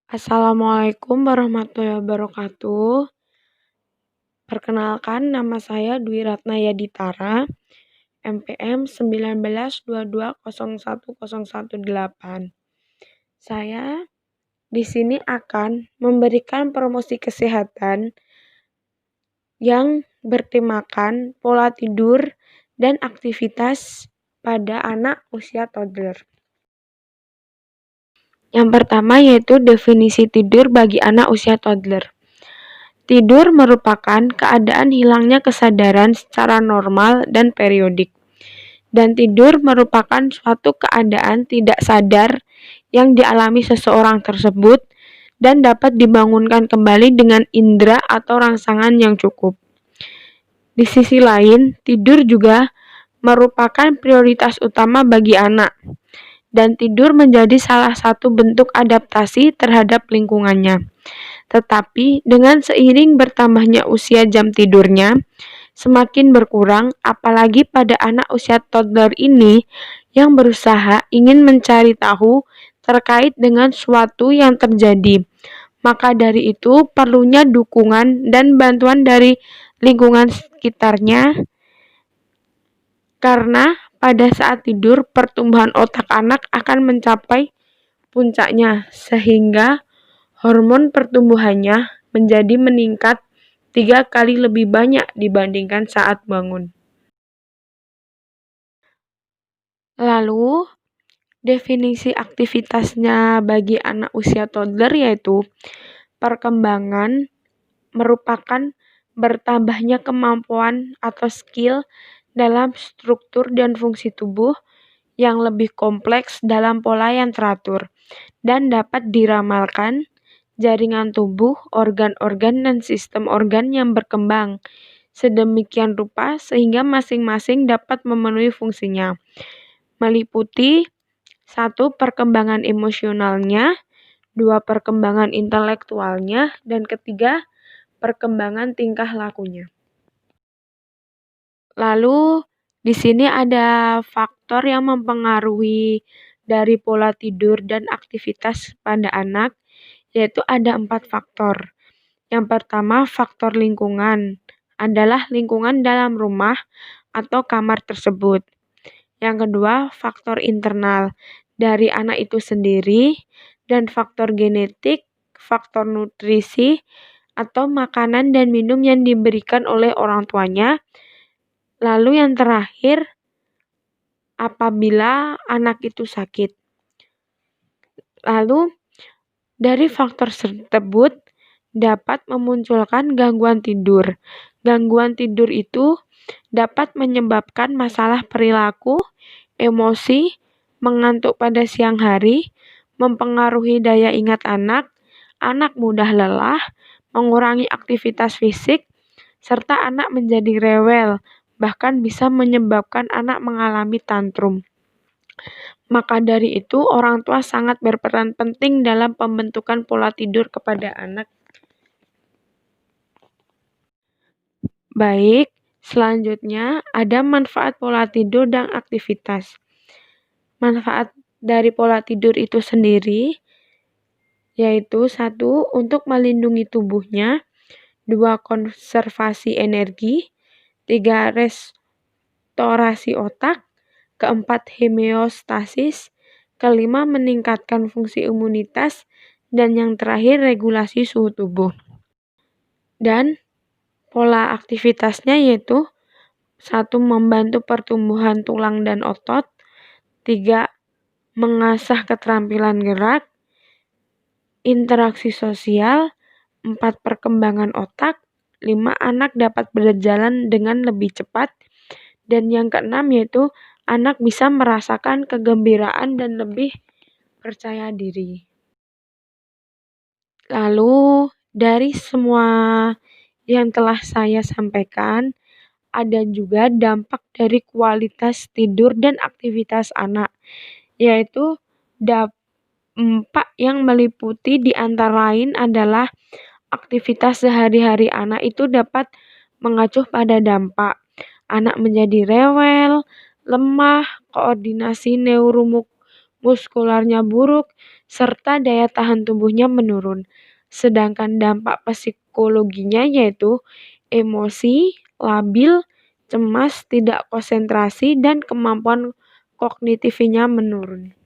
Assalamualaikum warahmatullahi wabarakatuh. Perkenalkan, nama saya Dwi Ratnayadi Tara, NPM 1922010118. Saya di sini akan memberikan promosi kesehatan yang bertemakan pola tidur dan aktivitas pada anak usia toddler. Yang pertama yaitu definisi tidur bagi anak usia toddler. Tidur merupakan keadaan hilangnya kesadaran secara normal dan periodik. Dan tidur merupakan suatu keadaan tidak sadar yang dialami seseorang tersebut dan dapat dibangunkan kembali dengan indera atau rangsangan yang cukup. Di sisi lain, tidur juga merupakan prioritas utama bagi anak, dan tidur menjadi salah satu bentuk adaptasi terhadap lingkungannya. Tetapi dengan seiring bertambahnya usia jam tidurnya semakin berkurang, apalagi pada anak usia toddler ini yang berusaha ingin mencari tahu terkait dengan suatu yang terjadi. Maka dari itu perlunya dukungan dan bantuan dari lingkungan sekitarnya, karena pada saat tidur pertumbuhan otak anak akan mencapai puncaknya sehingga hormon pertumbuhannya menjadi meningkat 3 kali lebih banyak dibandingkan saat bangun. Lalu, definisi aktivitasnya bagi anak usia toddler yaitu perkembangan merupakan bertambahnya kemampuan atau skill dalam struktur dan fungsi tubuh yang lebih kompleks dalam pola yang teratur dan dapat diramalkan jaringan tubuh, organ-organ, dan sistem organ yang berkembang sedemikian rupa sehingga masing-masing dapat memenuhi fungsinya, meliputi 1. Perkembangan emosionalnya, 2. Perkembangan intelektualnya, dan ketiga, perkembangan tingkah lakunya. Lalu, di sini ada faktor yang mempengaruhi dari pola tidur dan aktivitas pada anak, yaitu ada 4 faktor. Yang pertama, faktor lingkungan adalah lingkungan dalam rumah atau kamar tersebut. Yang kedua, faktor internal dari anak itu sendiri, dan faktor genetik, faktor nutrisi, atau makanan dan minum yang diberikan oleh orang tuanya. Lalu yang terakhir, apabila anak itu sakit. Lalu, dari faktor tersebut dapat memunculkan gangguan tidur. Gangguan tidur itu dapat menyebabkan masalah perilaku, emosi, mengantuk pada siang hari, mempengaruhi daya ingat anak mudah lelah, mengurangi aktivitas fisik, serta anak menjadi rewel, bahkan bisa menyebabkan anak mengalami tantrum. Maka dari itu, orang tua sangat berperan penting dalam pembentukan pola tidur kepada anak. Baik, selanjutnya ada manfaat pola tidur dan aktivitas. Manfaat dari pola tidur itu sendiri yaitu 1. Untuk melindungi tubuhnya, 2. Konservasi energi, 3. Restorasi otak, 4. Homeostasis, 5. Meningkatkan fungsi imunitas, dan yang terakhir regulasi suhu tubuh. Dan pola aktivitasnya yaitu 1. Membantu pertumbuhan tulang dan otot, 3. Mengasah keterampilan gerak, interaksi sosial, 4. Perkembangan otak, 5. Anak dapat berjalan dengan lebih cepat, dan yang keenam yaitu anak bisa merasakan kegembiraan dan lebih percaya diri. Lalu, dari semua yang telah saya sampaikan, ada juga dampak dari kualitas tidur dan aktivitas anak, yaitu dampak yang meliputi di antara lain adalah aktivitas sehari-hari anak itu dapat mengacu pada dampak anak menjadi rewel, lemah, koordinasi muskularnya buruk, serta daya tahan tubuhnya menurun. Sedangkan dampak psikologinya yaitu emosi, labil, cemas, tidak konsentrasi, dan kemampuan kognitifnya menurun.